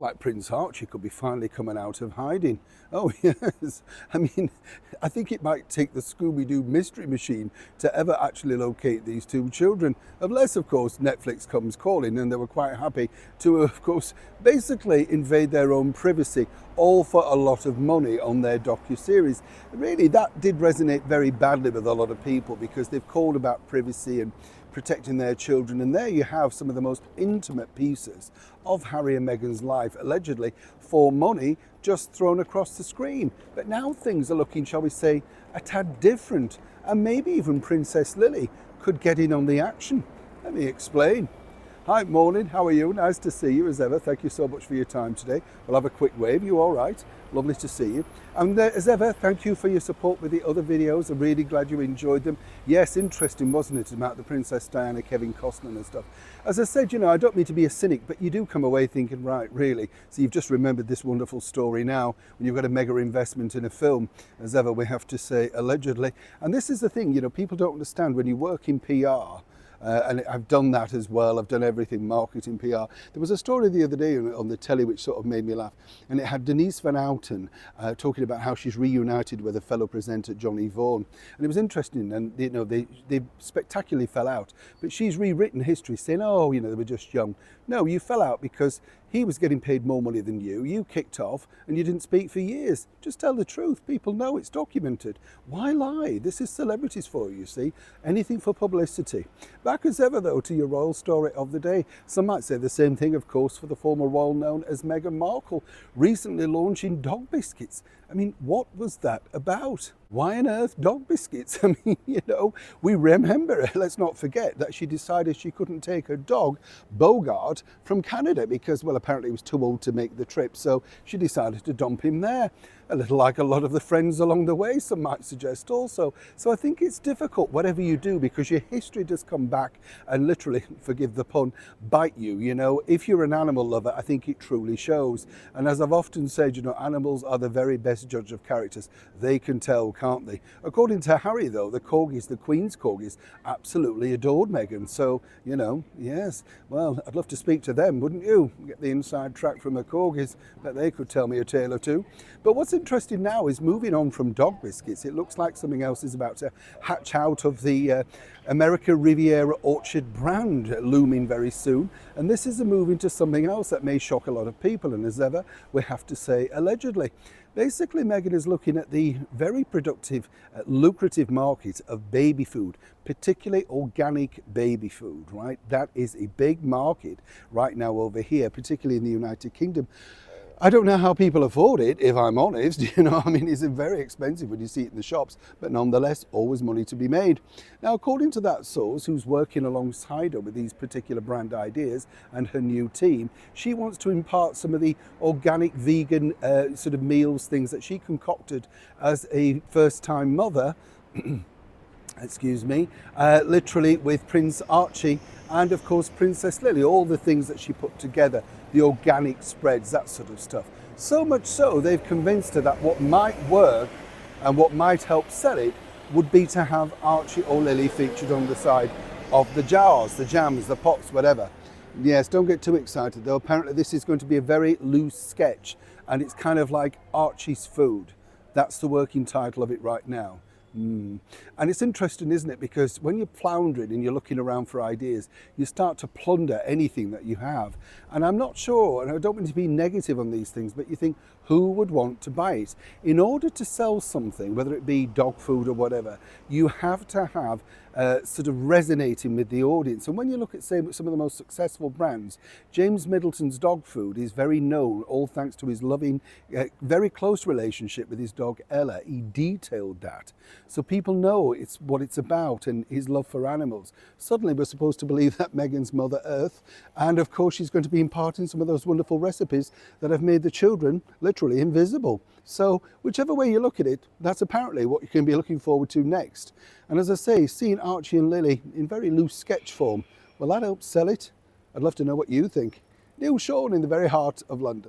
Like Prince Archie could be finally coming out of hiding. Oh yes, I mean, I think it might take the Scooby-Doo mystery machine to ever actually locate these two children. Unless, of course, Netflix comes calling, and they were quite happy to, of course, basically invade their own privacy, all for a lot of money on their docu-series. Really, that did resonate very badly with a lot of people because they've called about privacy and protecting their children, and there you have some of the most intimate pieces of Harry and Meghan's life, allegedly for money, just thrown across the screen. But now things are looking, shall we say, a tad different, and maybe even Princess Lily could get in on the action. Let me explain. Hi, morning, how are you? Nice to see you as ever. Thank you so much for your time today. We'll have a quick wave. You all right? Lovely to see you. And as ever, thank you for your support with the other videos. I'm really glad you enjoyed them. Yes, interesting, wasn't it, about the Princess Diana, Kevin Costner and stuff. As I said, I don't mean to be a cynic, but you do come away thinking, right, really? So you've just remembered this wonderful story now when you've got a mega investment in a film, as ever, we have to say, allegedly. And this is the thing, people don't understand when you work in PR, and I've done that as well. I've done everything, marketing, PR. There was a story the other day on the telly which sort of made me laugh, and it had Denise Van Outen talking about how she's reunited with a fellow presenter, Johnny Vaughan. And it was interesting, and they spectacularly fell out. But she's rewritten history saying, oh, they were just young. No, you fell out because he was getting paid more money than you kicked off, and you didn't speak for years. Just tell the truth. People know, it's documented. Why lie? This is celebrities for you, see? Anything for publicity. Back as ever, though, to your royal story of the day. Some might say the same thing, of course, for the former royal known as Meghan Markle, recently launching dog biscuits. I mean, what was that about? Why on earth dog biscuits? I mean, we remember, let's not forget that she decided she couldn't take her dog, Bogart, from Canada because, well, apparently he was too old to make the trip. So she decided to dump him there. A little like a lot of the friends along the way, some might suggest also. So I think it's difficult, whatever you do, because your history does come back and literally, forgive the pun, bite you. If you're an animal lover, I think it truly shows. And as I've often said, animals are the very best judge of characters. They can tell, can't they? According to Harry, though, the corgis, the Queen's corgis, absolutely adored Meghan. So, yes, well, I'd love to speak to them, wouldn't you? Get the inside track from the corgis, but they could tell me a tale or two. But what's interesting now is moving on from dog biscuits. It looks like something else is about to hatch out of the America Riviera Orchard brand, looming very soon. And this is a move into something else that may shock a lot of people. And as ever, we have to say allegedly. Basically, Meghan is looking at the very productive, lucrative market of baby food, particularly organic baby food, right? That is a big market right now over here, particularly in the United Kingdom. I don't know how people afford it, if I'm honest. It's very expensive when you see it in the shops, but nonetheless, always money to be made. Now, according to that source who's working alongside her with these particular brand ideas and her new team, she wants to impart some of the organic vegan sort of meals, things that she concocted as a first-time mother, excuse me, literally with Prince Archie and of course Princess Lily, all the things that she put together, the organic spreads, that sort of stuff. So much so, they've convinced her that what might work and what might help sell it would be to have Archie or Lily featured on the side of the jars, the jams, the pots, whatever. Yes, don't get too excited though. Apparently this is going to be a very loose sketch and it's kind of like Archie's Food. That's the working title of it right now. And it's interesting, isn't it? Because when you're floundering and you're looking around for ideas, you start to plunder anything that you have. And I'm not sure, and I don't mean to be negative on these things, but you think, who would want to buy it? In order to sell something, whether it be dog food or whatever, you have to have sort of resonating with the audience. And when you look at, say, some of the most successful brands, James Middleton's dog food is very known, all thanks to his loving, very close relationship with his dog Ella. He detailed that. So people know it's what it's about and his love for animals. Suddenly we're supposed to believe that Meghan's Mother Earth, and of course she's going to be imparting some of those wonderful recipes that have made the children literally invisible. So whichever way you look at it, that's apparently what you can be looking forward to next. And as I say, seeing Archie and Lily in very loose sketch form, will that help sell it? I'd love to know what you think. Neil Sean in the very heart of London.